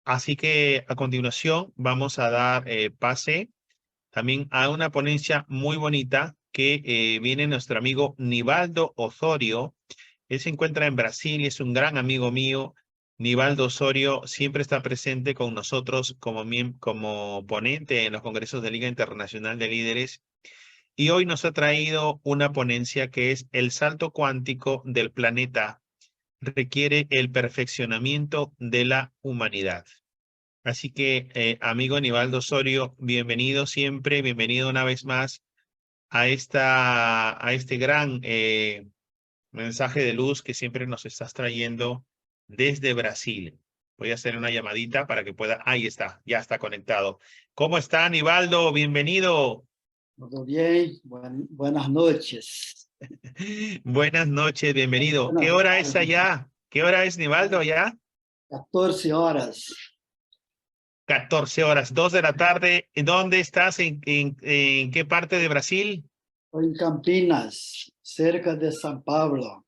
Así que a continuación vamos a dar pase también a una ponencia muy bonita que viene nuestro amigo Nivaldo Osorio. Él se encuentra en Brasil y es un gran amigo mío. Nivaldo Osorio siempre está presente con nosotros como ponente en los congresos de Liga Internacional de Líderes. Y hoy nos ha traído una ponencia que es el salto cuántico del planeta requiere el perfeccionamiento de la humanidad. Así que, amigo Nivaldo Osorio, bienvenido siempre, bienvenido una vez más a este gran mensaje de luz que siempre nos estás trayendo desde Brasil. Voy a hacer una llamadita para que pueda... Ahí está, ya está conectado. ¿Cómo está, Nivaldo? Bienvenido. Todo bien, buenas noches. Buenas noches, bienvenido. ¿Qué Buenas hora es tardes. allá? ¿Qué hora es, Nivaldo, allá? 14 horas. 14 horas, 2 de la tarde. ¿Dónde estás? ¿En qué parte de Brasil? Estoy en Campinas, cerca de San Pablo.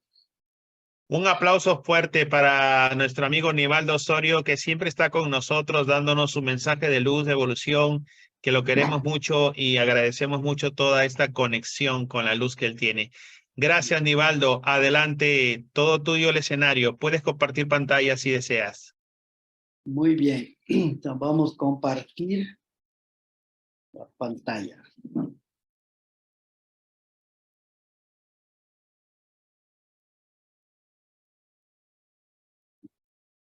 Un aplauso fuerte para nuestro amigo Nivaldo Osorio, que siempre está con nosotros dándonos su mensaje de luz, de evolución, que lo queremos mucho y agradecemos mucho toda esta conexión con la luz que él tiene. Gracias, Nivaldo. Adelante, todo tuyo el escenario. Puedes compartir pantalla si deseas. Muy bien. Entonces vamos a compartir la pantalla.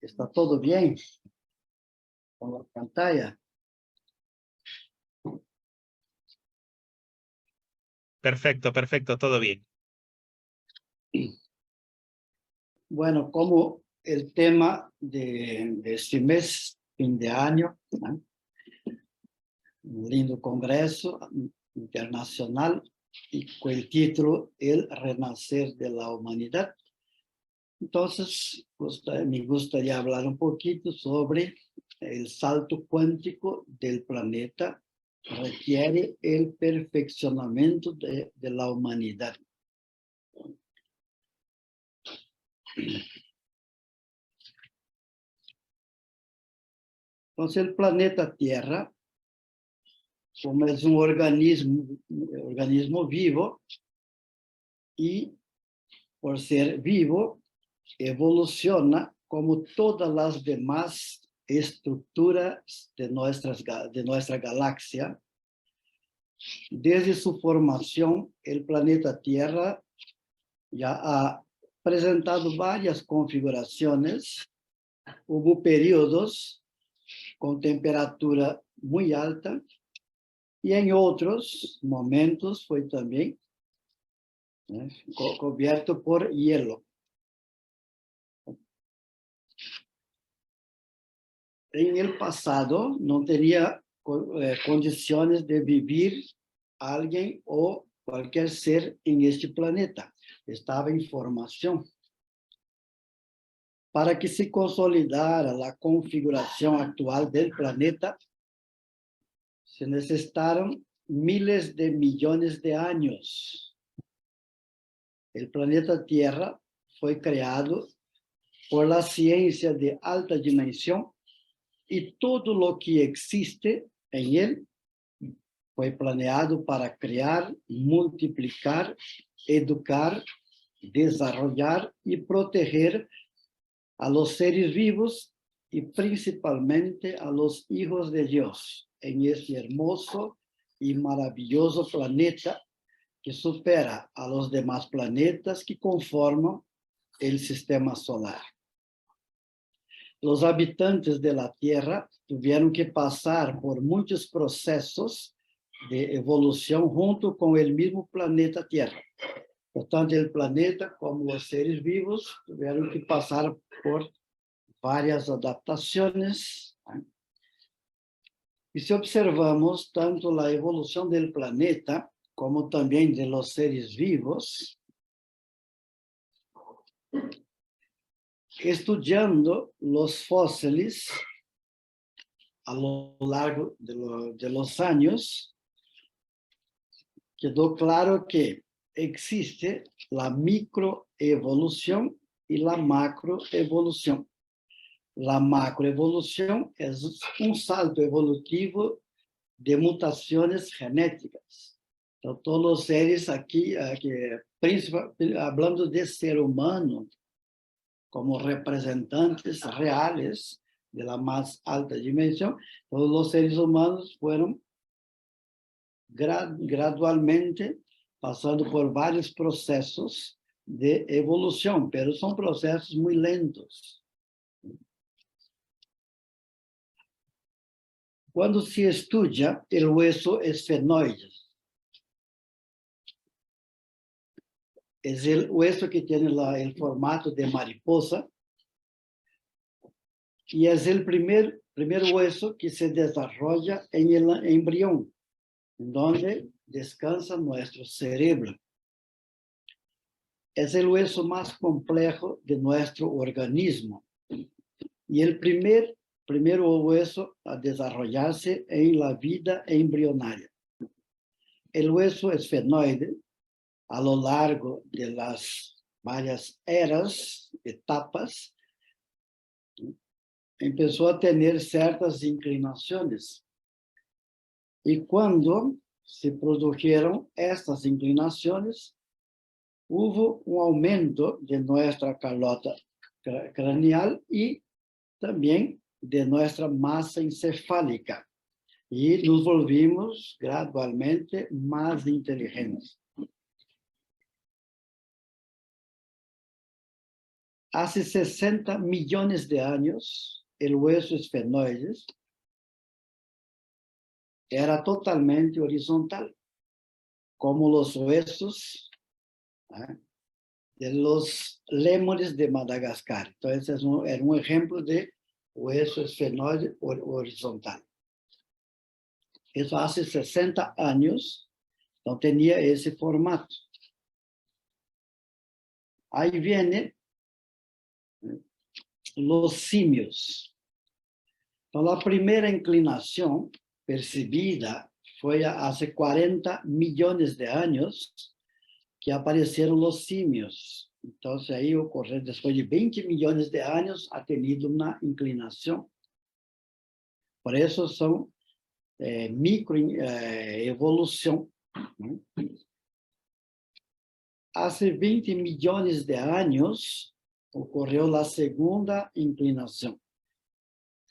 ¿Está todo bien con la pantalla? Perfecto, perfecto, todo bien. Bueno, como el tema de este mes, fin de año, ¿no? Un lindo congreso internacional y con el título El Renacer de la Humanidad. Entonces, me gustaría hablar un poquito sobre el salto cuántico del planeta. Requiere el perfeccionamiento de la humanidad. Entonces, el planeta Tierra, como es un organismo vivo, y por ser vivo, evoluciona como todas las demás estructuras de nuestra galaxia. Desde su formación, el planeta Tierra ya ha presentado varias configuraciones. Hubo periodos con temperatura muy alta y en otros momentos fue también cubierto por hielo. En el pasado no tenía condiciones de vivir alguien o cualquier ser en este planeta. Estaba en formación. Para que se consolidara la configuración actual del planeta, se necesitaron miles de millones de años. El planeta Tierra fue creado por la ciencia de alta dimensión y todo lo que existe en él fue planeado para crear, multiplicar, educar, desarrollar y proteger a los seres vivos y principalmente a los hijos de Dios en este hermoso y maravilloso planeta que supera a los demás planetas que conforman el sistema solar. Los habitantes de la Tierra tuvieron que pasar por muchos procesos de evolución junto con el mismo planeta Tierra. Tanto el planeta como los seres vivos tuvieron que pasar por varias adaptaciones. Y si observamos tanto la evolución del planeta como también de los seres vivos, estudiando los fósiles a lo largo de los años, quedó claro que existe la microevolución y la macroevolución. La macroevolución es un salto evolutivo de mutaciones genéticas. Então, todos los seres aquí, hablando de ser humano, como representantes reales de la más alta dimensión, todos los seres humanos fueron gradualmente pasando por vários processos de evolução, pero são processos muito lentos. Quando se estuda o hueso esfenoide, é o hueso que tem o formato de mariposa e é o primeiro hueso que se desarrolla em el embrião, donde descansa nuestro cerebro. Es el hueso más complejo de nuestro organismo y el primer hueso a desarrollarse en la vida embrionaria. El hueso esfenoide, a lo largo de las varias eras, etapas, empezó a tener ciertas inclinaciones. Y cuando se produjeron estas inclinaciones, hubo un aumento de nuestra calota craneal y también de nuestra masa encefálica. Y nos volvimos gradualmente más inteligentes. Hace 60 millones de años, el hueso esfenoide era totalmente horizontal, como los huesos de los lémures de Madagascar. Entonces, era un ejemplo de hueso esfenoide horizontal. Eso hace 60 años, no tenía ese formato. Ahí vienen los simios. Entonces, la primera inclinación percibida fue hace 40 millones de años que aparecieron los simios. Entonces, ahí ocurrió, después de 20 millones de años, ha tenido una inclinación. Por eso son microevolución. Hace 20 millones de años ocurrió la segunda inclinación,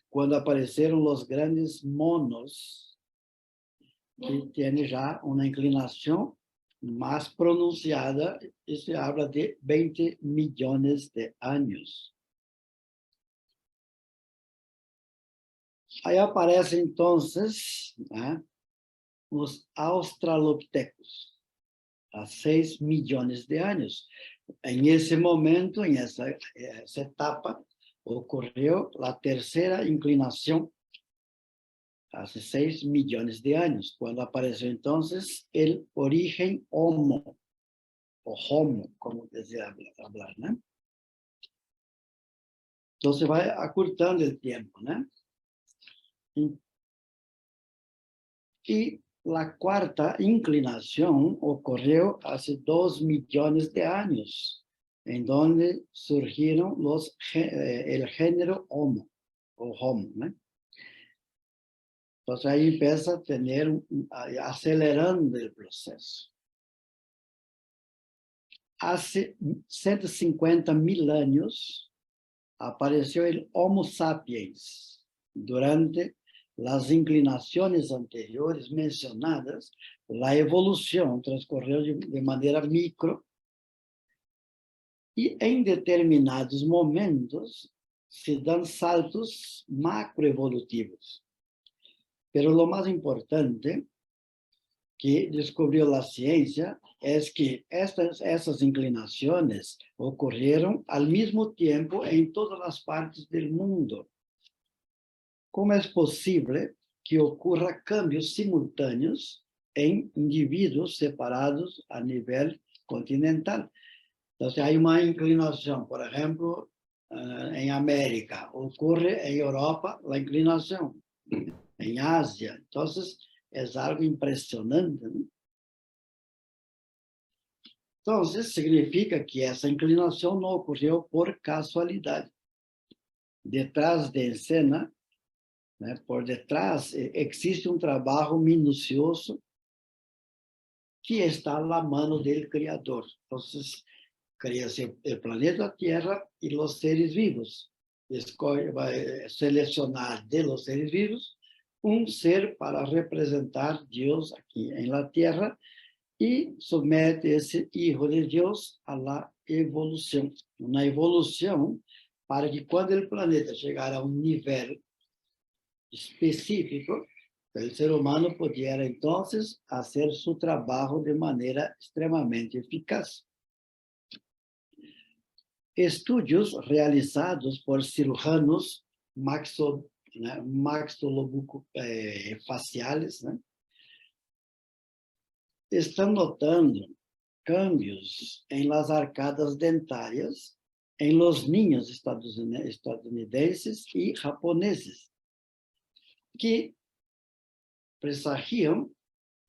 cuando aparecieron los grandes monos, que tienen ya una inclinación más pronunciada, y se habla de 20 millones de años. Ahí aparecen entonces los australopithecus, a 6 millones de años. En ese momento, en esa etapa, ocurrió la tercera inclinación, hace 6 millones de años, cuando apareció entonces el origen Homo, o Homo, como desea hablar, ¿no? Entonces va acortando el tiempo, ¿no? Y la cuarta inclinación ocurrió hace 2 millones de años, en donde surgieron el género Homo, o Homo, ¿no? Entonces ahí empieza a tener, acelerando el proceso. Hace 150.000 años apareció el Homo sapiens. Durante las inclinaciones anteriores mencionadas, la evolución transcurrió de manera micro y en determinados momentos se dan saltos macroevolutivos. Pero lo más importante que descubrió la ciencia es que esas inclinaciones ocurrieron al mismo tiempo en todas las partes del mundo. ¿Cómo es posible que ocurra cambios simultáneos en individuos separados a nivel continental? Entonces hay una inclinación, por ejemplo, en América, ocurre en Europa la inclinación, en Asia. Entonces es algo impresionante, ¿no? Entonces significa que esa inclinación no ocurrió por casualidad. detrás de escena, né, por detrás, existe um trabalho minucioso que está na mão do Criador. Então, cria-se o planeta Terra e os seres vivos. Vai selecionar de los seres vivos um ser para representar Deus aqui em la Terra e submete esse Hijo de Deus à la evolução. Uma evolução para que quando o planeta chegar a um nível específico, o ser humano pudiera então fazer seu trabalho de maneira extremamente eficaz. Estudos realizados por cirujanos maxilobucofaciales, né, estão notando cambios em las arcadas dentárias em los niños estadunidenses e japoneses, que presagiam,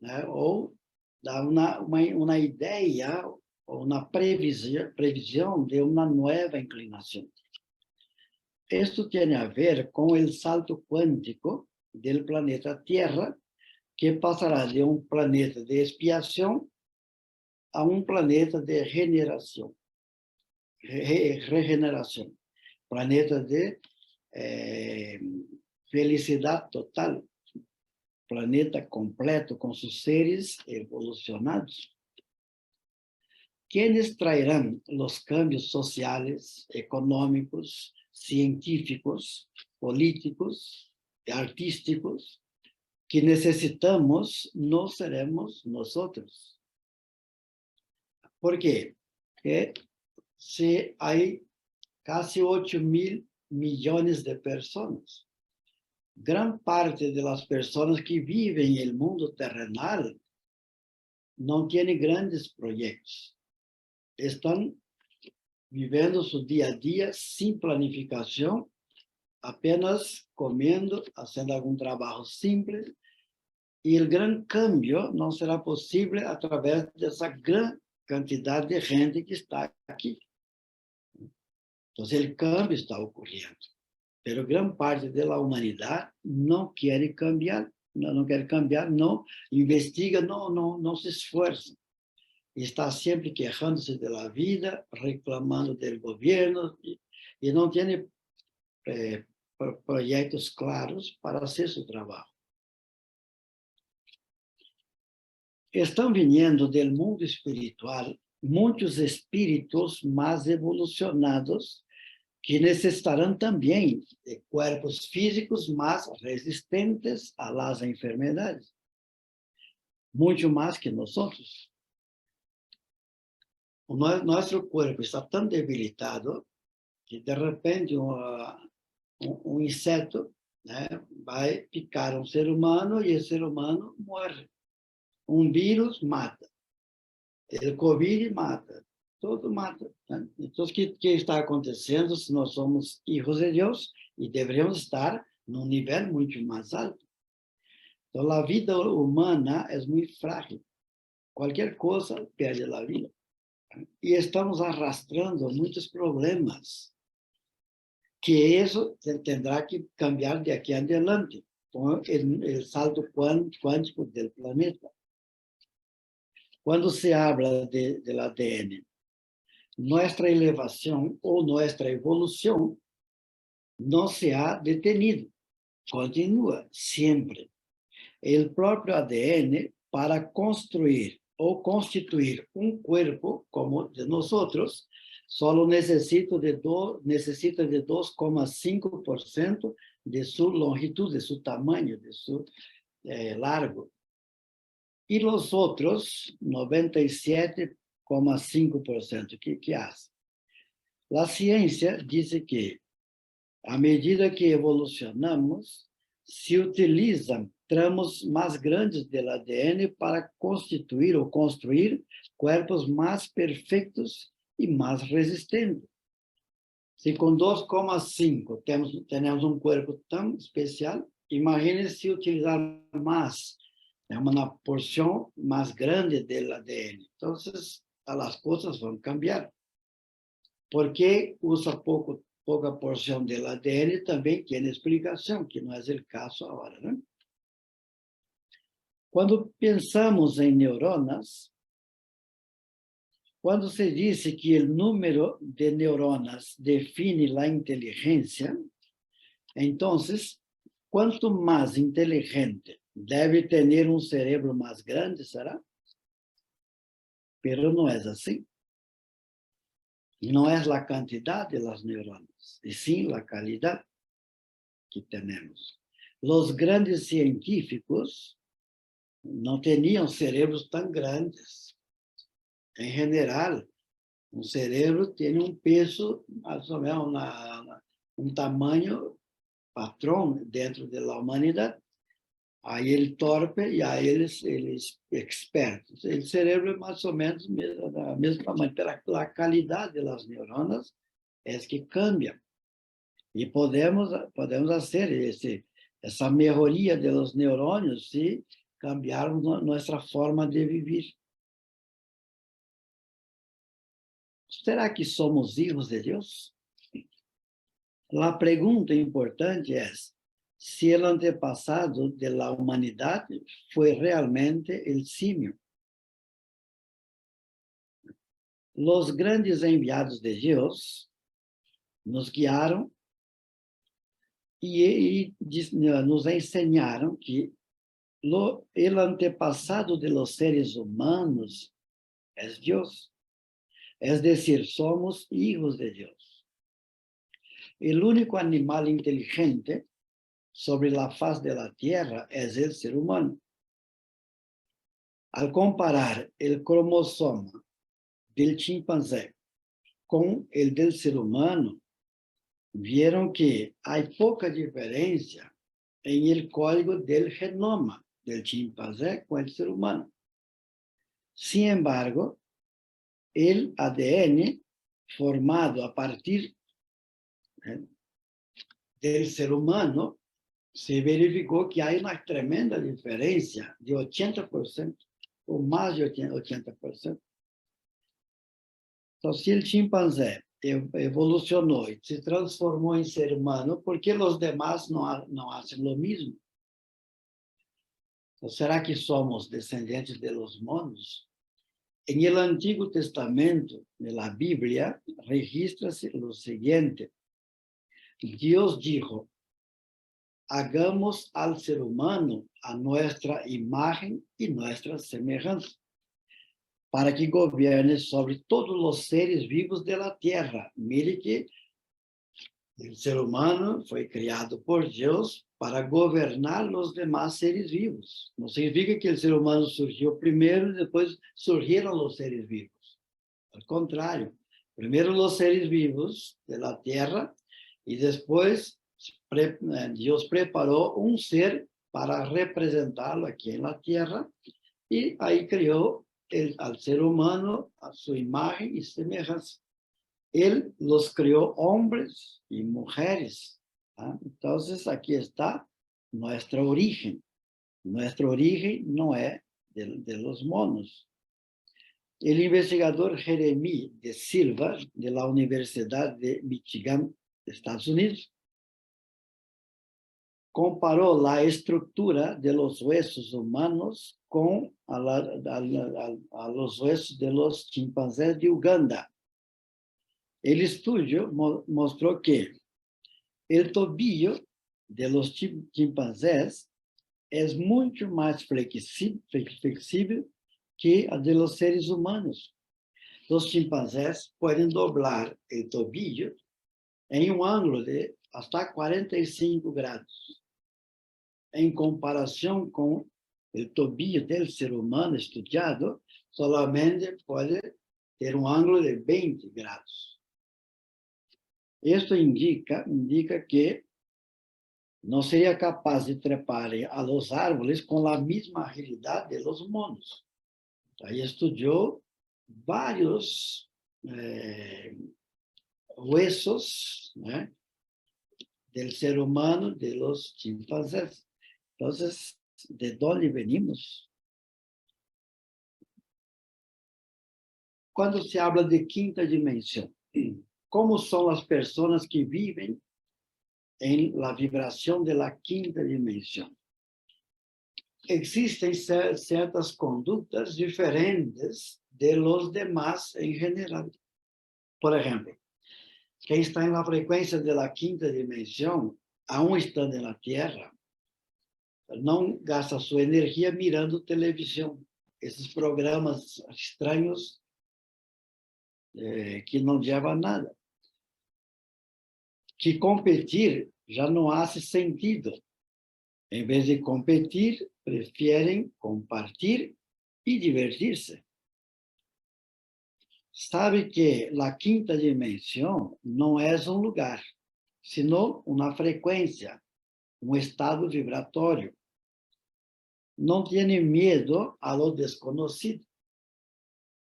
né, ou dá uma ideia ou uma previsão de uma nova inclinação. Isto tem a ver com o salto quântico do planeta Terra, que passará de um planeta de expiação a um planeta de regeneração. Planeta de felicidade total. Planeta completo com seus seres evolucionados. Quienes traerán los cambios sociales, económicos, científicos, políticos y artísticos que necesitamos no seremos nosotros. ¿Por qué? Porque si hay casi 8.000 millones de personas, gran parte de las personas que viven en el mundo terrenal no tienen grandes proyectos. Estão vivendo seu dia a dia sem planificação, apenas comendo, fazendo algum trabalho simples, e o grande câmbio não será possível através dessa grande quantidade de gente que está aqui. Então, o câmbio está ocorrendo, mas grande parte da humanidade não quer cambiar, não investiga, não se esforça. Está sempre queixando-se da vida, reclamando do governo e não tem projetos claros para fazer seu trabalho. Estão vindo do mundo espiritual muitos espíritos mais evolucionados que necessitarão também de corpos físicos mais resistentes a las enfermedades, muito mais que nós outros. Nosso corpo está tão debilitado que, de repente, um inseto, né, vai picar um ser humano e esse ser humano morre. Um vírus mata. O Covid mata. Tudo mata. Né? Então, o que está acontecendo se nós somos filhos de Deus e deveríamos estar num nível muito mais alto? Então, a vida humana é muito frágil. Qualquer coisa perde a vida. E estamos arrastrando muitos problemas, que isso terá que cambiar de aqui adelante, com o salto quântico do planeta. Quando se habla do ADN, nossa elevação ou nossa evolução não se ha detenido, continua sempre. O próprio ADN, para construir ou constituir um corpo como de nós outros, só necessita de 2,5% de sua longitude, de seu tamanho, de seu largo. E os outros, 97,5%, que fazem? A ciência diz que, à medida que evolucionamos, se utilizam tramos mais grandes do ADN para constituir ou construir corpos mais perfeitos e mais resistentes. Se com 2,5 temos um corpo tão especial, imagine se utilizar mais, uma porção mais grande do ADN. Então, as coisas vão cambiar. Por que usa pouco poca porción del ADN también tiene explicación, que no es el caso ahora, ¿no? Cuando pensamos en neuronas, cuando se dice que el número de neuronas define la inteligencia, entonces, cuanto más inteligente debe tener un cerebro más grande, ¿será? Pero no es así. No es la cantidad de las neuronas, y sí la calidad que tenemos. Los grandes científicos no tenían cerebros tan grandes. En general, un cerebro tiene un peso, más o menos un tamaño patrón dentro de la humanidad. Hay el torpe y hay el experto. El cerebro es más o menos la misma manera, pero la calidad de las neuronas es que cambia. Y podemos hacer esa mejoría de los neurones si cambiarmos nuestra forma de vivir. ¿Será que somos hijos de Dios? La pregunta importante es si el antepasado de la humanidad fue realmente el simio. Los grandes enviados de Dios nos guiaron y nos enseñaron que el antepasado de los seres humanos es Dios. Es decir, somos hijos de Dios. El único animal inteligente sobre la faz de la tierra es el ser humano. Al comparar el cromosoma del chimpancé con el del ser humano, vieron que hay poca diferencia en el código del genoma del chimpancé con el ser humano. Sin embargo, el ADN formado a partir del ser humano, se verificó que hay una tremenda diferencia de 80% o más de 80%. Entonces, si el chimpancé evolucionó y se transformó en ser humano, ¿por qué los demás no hacen lo mismo? Entonces, ¿será que somos descendientes de los monos? En el Antiguo Testamento, de la Biblia, registra lo siguiente. Dios dijo, hagamos al ser humano a nuestra imagen y nuestra semejanza, para que gobierne sobre todos los seres vivos de la tierra. Mire que el ser humano fue creado por Dios para gobernar los demás seres vivos. No significa que el ser humano surgió primero y después surgieron los seres vivos. Al contrario, primero los seres vivos de la tierra y después Dios preparó un ser para representarlo aquí en la tierra y ahí creó al ser humano a su imagen y semejanza. Él los creó hombres y mujeres. ¿Ah? Entonces aquí está nuestro origen. Nuestro origen no es de los monos. El investigador Jeremy de Silva, de la Universidad de Michigan, Estados Unidos, comparó la estructura de los huesos humanos con a los huesos de los chimpancés de Uganda. El estudio mostró que el tobillo de los chimpancés es mucho más flexible que el de los seres humanos. Los chimpancés pueden doblar el tobillo en un ángulo de hasta 45 grados. En comparación con el tobillo del ser humano estudiado, solamente puede ter un ángulo de 20 grados. Esto indica que no sería capaz de trepar a los árboles con la misma agilidad de los monos. Ahí estudió varios huesos, ¿eh?, del ser humano, de los chimpancés. Entonces, ¿de dónde venimos? Cuando se habla de quinta dimensión, como son las personas que viven en la vibración de la quinta dimensión. Existen ciertas conductas diferentes de los demás en general. Por ejemplo, quem está en la frecuencia de la quinta dimensión, aún estando en la Tierra, não gasta sua energia mirando televisão. Esses programas estranhos que não levam a nada. Que competir já não hace sentido. Em vez de competir, preferem compartilhar e divertir-se. Sabe que a quinta dimensão não é um lugar, sino uma frequência, estado vibratório. Não tem medo a lo desconhecido.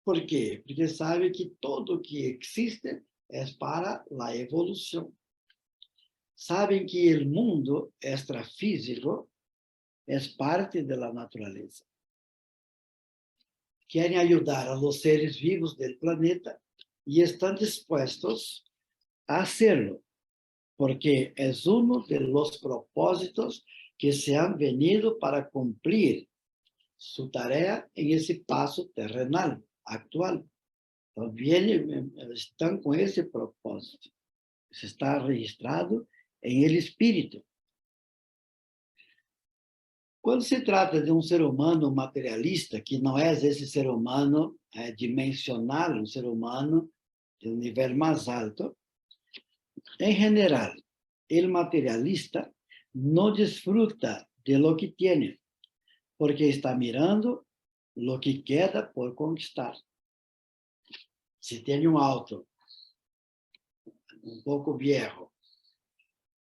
Por quê? Porque sabe que tudo que existe é para a evolução. Sabem que o mundo extrafísico é parte da natureza. Querem ajudar a los seres vivos do planeta e estão dispostos a hacerlo, porque é de los propósitos que se han venido para cumplir su tarea en ese paso terrenal actual. También están con ese propósito. Se está registrado en el espíritu. Quando se trata de ser humano materialista, que não é esse ser humano dimensional, um ser humano de um nível mais alto, em geral, o materialista não desfruta de lo que tiene, porque está mirando lo que queda por conquistar. Se tem auto pouco viejo,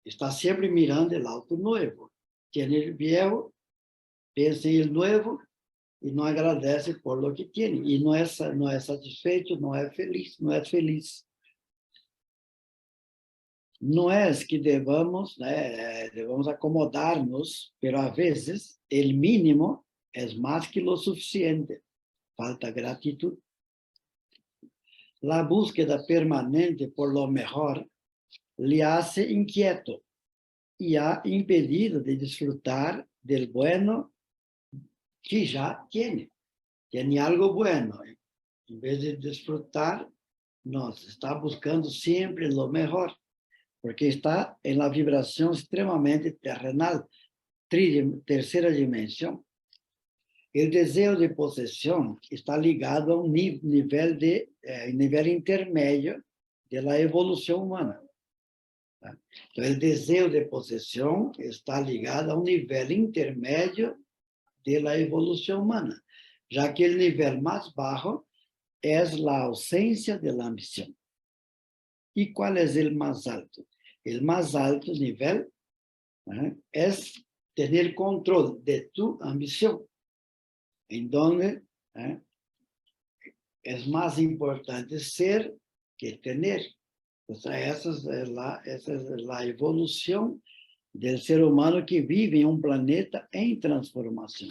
está sempre mirando o auto novo. Tiene o viejo, pensa em novo e não agradece por lo que tem. E não é satisfeito, não é feliz, não é feliz. Não é que devamos acomodar-nos, mas a vezes o mínimo é mais que o suficiente. Falta gratitud. A búsqueda permanente por lo mejor le hace inquieto e ha impedido de disfrutar del bueno que já tiene. Tiene algo bueno. Em vez de disfrutar, nos está buscando sempre lo mejor, porque está em la vibração extremamente terrenal, terceira dimensão. O desejo de possessão está ligado a nível intermédio da evolução humana. Então, o desejo de possessão está ligado a nível intermédio da evolução humana, já que o nível mais baixo é a ausência da ambição. E qual é o mais alto? O mais alto nível é ter controle de tu ambição, em donde é mais importante ser que ter. Então, essa é a evolução do ser humano que vive em um planeta em transformação.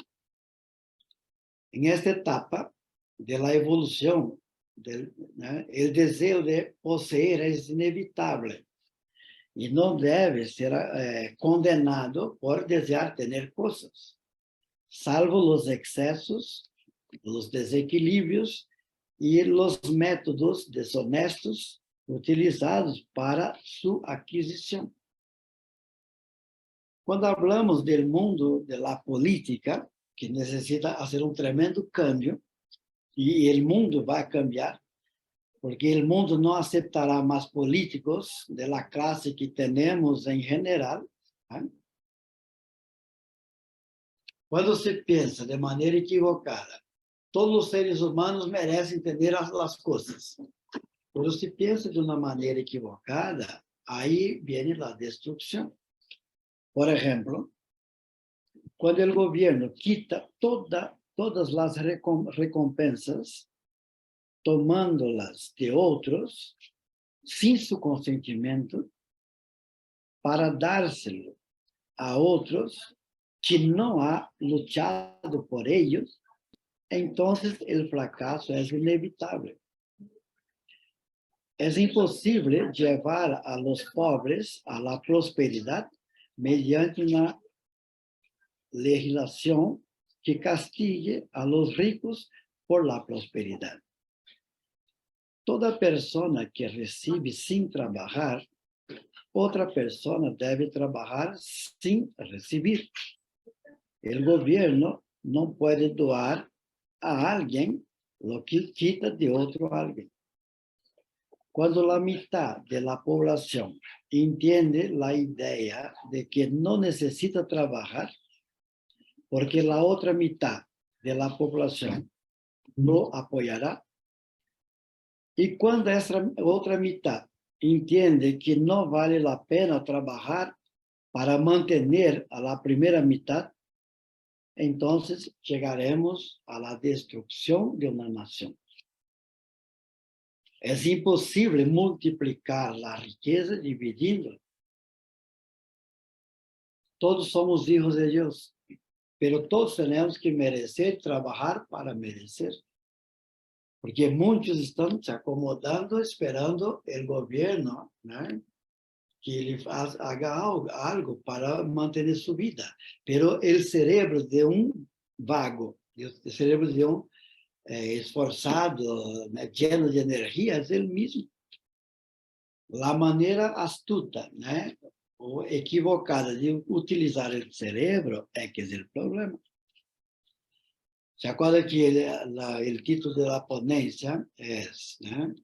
Em esta etapa da evolução, o desejo de possuir é inevitável e não deve ser condenado por desejar ter coisas, salvo os excessos, os desequilíbrios e os métodos desonestos utilizados para sua aquisição. Quando falamos do mundo da política, que necessita fazer um tremendo cambio, e o mundo vai cambiar, porque o mundo não aceitará mais políticos da classe que temos em geral. Quando se pensa de maneira equivocada, todos os seres humanos merecem entender as coisas. Quando se pensa de uma maneira equivocada, aí vem a destruição. Por exemplo, quando o governo quita todas as recompensas, tomando-las de outros, sem seu consentimento, para dárselo a outros que não ha lutado por eles, então o fracasso é inevitável. Es imposible llevar a los pobres a la prosperidad mediante una legislación que castigue a los ricos por la prosperidad. Toda persona que recibe sin trabajar, otra persona debe trabajar sin recibir. El gobierno no puede doar a alguien lo que quita de otro alguien. Cuando la mitad de la población entiende la idea de que no necesita trabajar, porque la otra mitad de la población lo apoyará, y cuando esa otra mitad entiende que no vale la pena trabajar para mantener a la primera mitad, entonces llegaremos a la destrucción de una nación. Es imposible multiplicar la riqueza dividiendo. Todos somos hijos de Dios, pero todos tenemos que merecer, trabajar para merecer. Porque muchos están se acomodando esperando el gobierno, ¿no?, que le haga algo para mantener su vida. Pero el cerebro de un vago, el cerebro de un esforzado, lleno de energía, es el mismo. La manera astuta, ¿no?, o equivocada de utilizar el cerebro es que es el problema. ¿Se acuerda que el título de la ponencia es, ¿no?,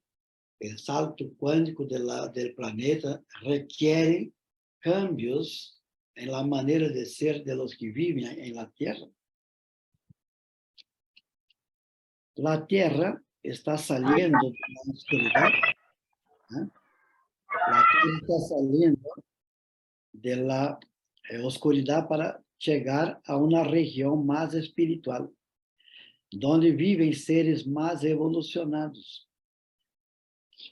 el salto cuántico del planeta requiere cambios en la manera de ser de los que viven en la Tierra? La Tierra está saliendo de la oscuridad, ¿eh? La Tierra está saliendo de la oscuridad para llegar a una región más espiritual, donde viven seres más evolucionados.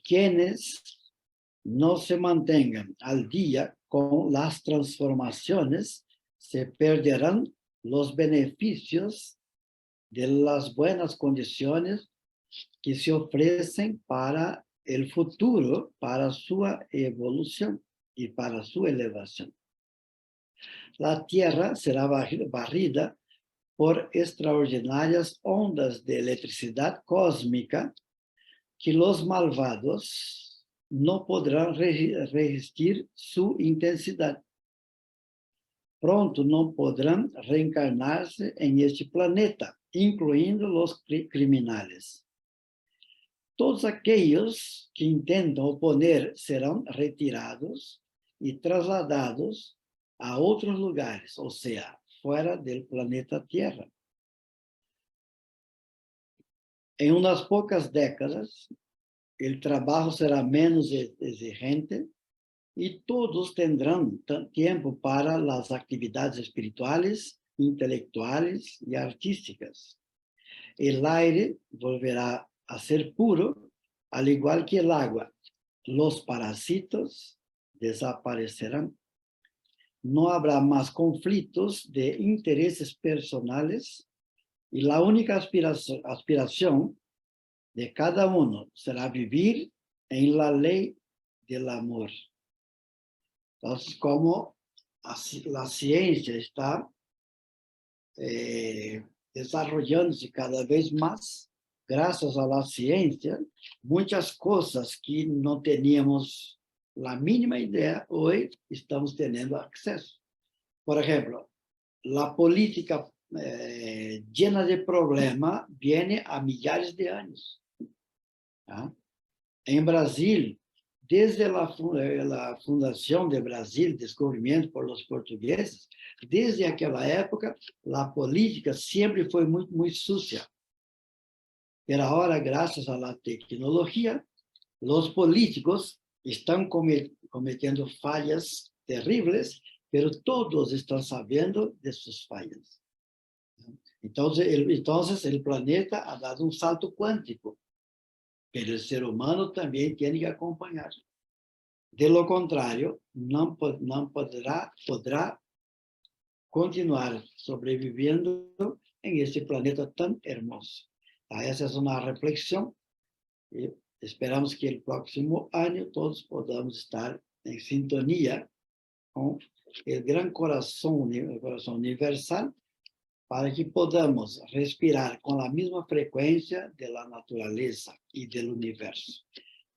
Quienes no se mantengan al día con las transformaciones se perderán los beneficios de las buenas condiciones que se ofrecen para el futuro, para su evolución y para su elevación. La Tierra será barrida por extraordinarias ondas de electricidad cósmica que los malvados no podrán resistir su intensidad. Pronto no podrán reencarnarse en este planeta, incluyendo los criminales. Todos aquellos que intentan oponer serán retirados y trasladados a otros lugares, o sea, fuera del planeta Tierra. En unas pocas décadas, el trabajo será menos exigente y todos tendrán tiempo para las actividades espirituales, intelectuales y artísticas. El aire volverá a ser puro, al igual que el agua. Los parásitos desaparecerán. No habrá más conflictos de intereses personales y la única aspiración de cada uno será vivir en la ley del amor. Entonces, como la ciencia está desarrollándose cada vez más, gracias a la ciencia, muchas cosas que no teníamos la mínima idea, hoy estamos teniendo acceso. Por ejemplo, la política llena de problemas viene a millares de años. ¿Ah? En Brasil, desde la fundación de Brasil, descubrimiento por los portugueses, desde aquella época, la política siempre fue muy, muy sucia. Pero ahora, gracias a la tecnología, los políticos están cometiendo fallas terribles, pero todos están sabiendo de sus fallas. Entonces el planeta ha dado un salto cuántico, pero el ser humano también tiene que acompañar. De lo contrario, no podrá continuar sobreviviendo en este planeta tan hermoso. Esa es una reflexión. Esperamos que el próximo año todos podamos estar en sintonía con el gran corazón, el corazón universal, para que podamos respirar con la misma frecuencia de la naturaleza y del universo.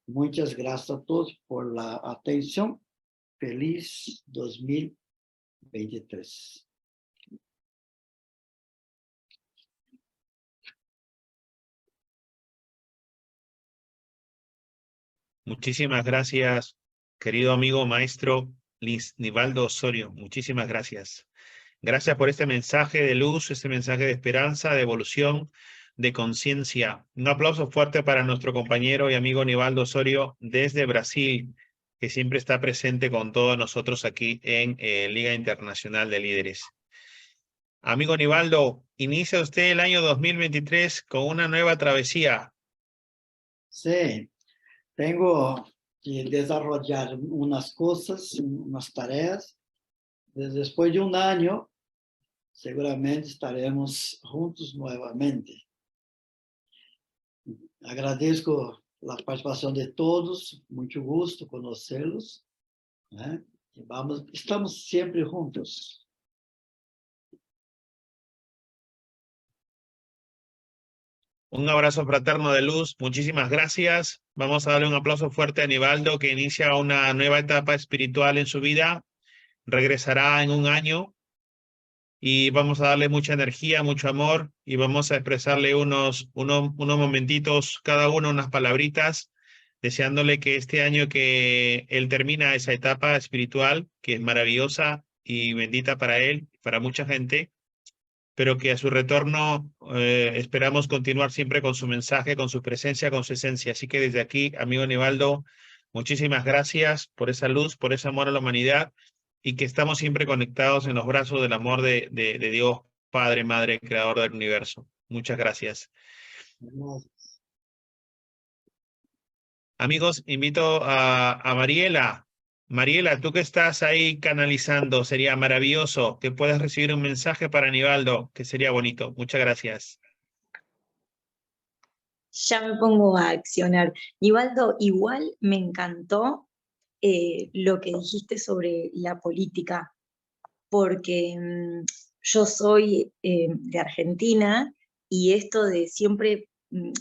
Muchas gracias a todos por la atención. Feliz 2023. Muchísimas gracias, querido amigo maestro Nivaldo Osorio. Muchísimas gracias. Gracias por este mensaje de luz, este mensaje de esperanza, de evolución, de conciencia. Un aplauso fuerte para nuestro compañero y amigo Nivaldo Osorio desde Brasil, que siempre está presente con todos nosotros aquí en Liga Internacional de Líderes. Amigo Nivaldo, inicia usted el año 2023 con una nueva travesía. Sí, tengo que desarrollar unas cosas, unas tareas. Después de un año, seguramente estaremos juntos nuevamente. Agradezco la participación de todos, mucho gusto conocerlos. Y estamos siempre juntos. Un abrazo fraterno de luz, muchísimas gracias. Vamos a darle un aplauso fuerte a Nivaldo, que inicia una nueva etapa espiritual en su vida. Regresará en un año y vamos a darle mucha energía, mucho amor y vamos a expresarle unos momentitos, cada uno unas palabritas, deseándole que este año que él termina esa etapa espiritual, que es maravillosa y bendita para él, para mucha gente, pero que a su retorno esperamos continuar siempre con su mensaje, con su presencia, con su esencia. Así que desde aquí, amigo Nivaldo, muchísimas gracias por esa luz, por ese amor a la humanidad y que estamos siempre conectados en los brazos del amor de Dios, Padre, Madre, Creador del universo. Muchas gracias. Amigos, invito a Mariela. Mariela, tú que estás ahí canalizando, sería maravilloso que puedas recibir un mensaje para Nivaldo, que sería bonito. Muchas gracias. Ya me pongo a accionar. Nivaldo, igual me encantó lo que dijiste sobre la política, porque yo soy de Argentina y esto de siempre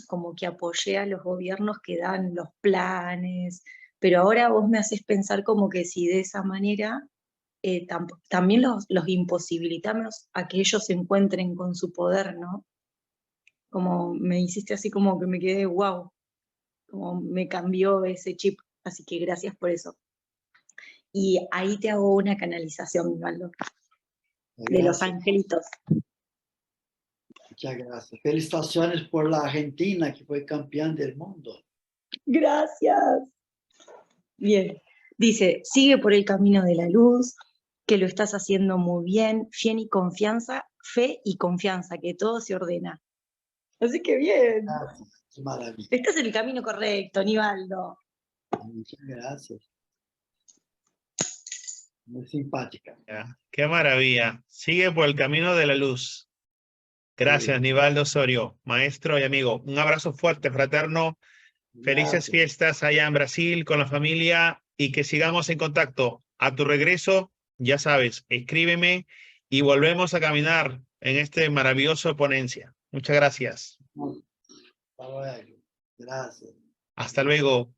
como que apoyé a los gobiernos que dan los planes, pero ahora vos me haces pensar como que si de esa manera también los imposibilitamos a que ellos se encuentren con su poder, ¿no? Como me hiciste así como que me quedé, wow, como me cambió ese chip, así que gracias por eso. Y ahí te hago una canalización, Osvaldo, de los angelitos. Muchas gracias. Felicitaciones por la Argentina, que fue campeón del mundo. Gracias. Bien, dice, sigue por el camino de la luz, que lo estás haciendo muy bien, fe y confianza, que todo se ordena. Así que bien. Gracias. Qué maravilla. Estás en el camino correcto, Nivaldo. Muchas gracias. Muy simpática. Ya, qué maravilla. Sigue por el camino de la luz. Gracias, Sí. Nivaldo Osorio, maestro y amigo. Un abrazo fuerte, fraterno. Felices Gracias. fiestas allá en Brasil con la familia y que sigamos en contacto. A tu regreso, ya sabes, escríbeme y volvemos a caminar en este maravilloso ponencia. Muchas gracias. Hasta luego. Gracias. Hasta luego.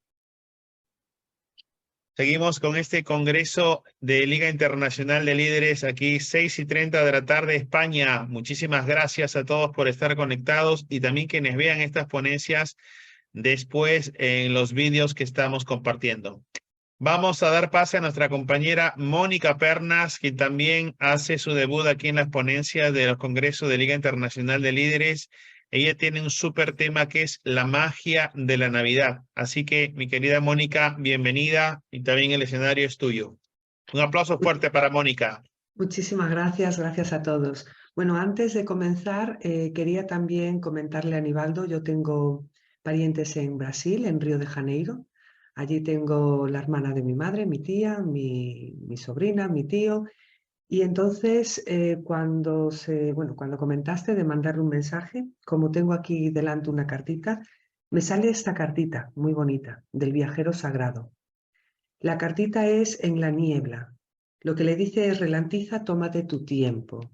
Seguimos con este congreso de Liga Internacional de Líderes aquí 6:30 de la tarde, España. Muchísimas gracias a todos por estar conectados y también quienes vean estas ponencias después en los vídeos que estamos compartiendo. Vamos a dar pase a nuestra compañera Mónica Pernas, que también hace su debut aquí en las ponencias de los congresos de Liga Internacional de Líderes. Ella tiene un súper tema que es la magia de la Navidad. Así que, mi querida Mónica, bienvenida y también el escenario es tuyo. Un aplauso fuerte para Mónica. Muchísimas gracias, gracias a todos. Bueno, antes de comenzar, quería también comentarle a Nivaldo, yo tengo parientes en Brasil, en Río de Janeiro. Allí tengo la hermana de mi madre, mi tía, mi sobrina, mi tío. Y entonces, cuando comentaste de mandarle un mensaje, como tengo aquí delante una cartita, me sale esta cartita muy bonita del viajero sagrado. La cartita es en la niebla. Lo que le dice es: ralentiza, tómate tu tiempo.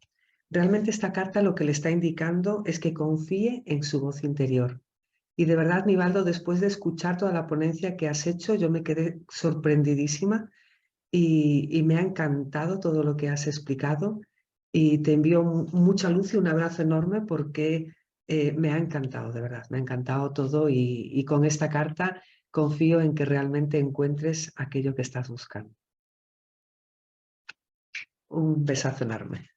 Realmente esta carta lo que le está indicando es que confíe en su voz interior. Y de verdad, Nivaldo, después de escuchar toda la ponencia que has hecho, yo me quedé sorprendidísima y me ha encantado todo lo que has explicado. Y te envío mucha luz y un abrazo enorme porque me ha encantado, de verdad, me ha encantado todo y con esta carta confío en que realmente encuentres aquello que estás buscando. Un besazo enorme.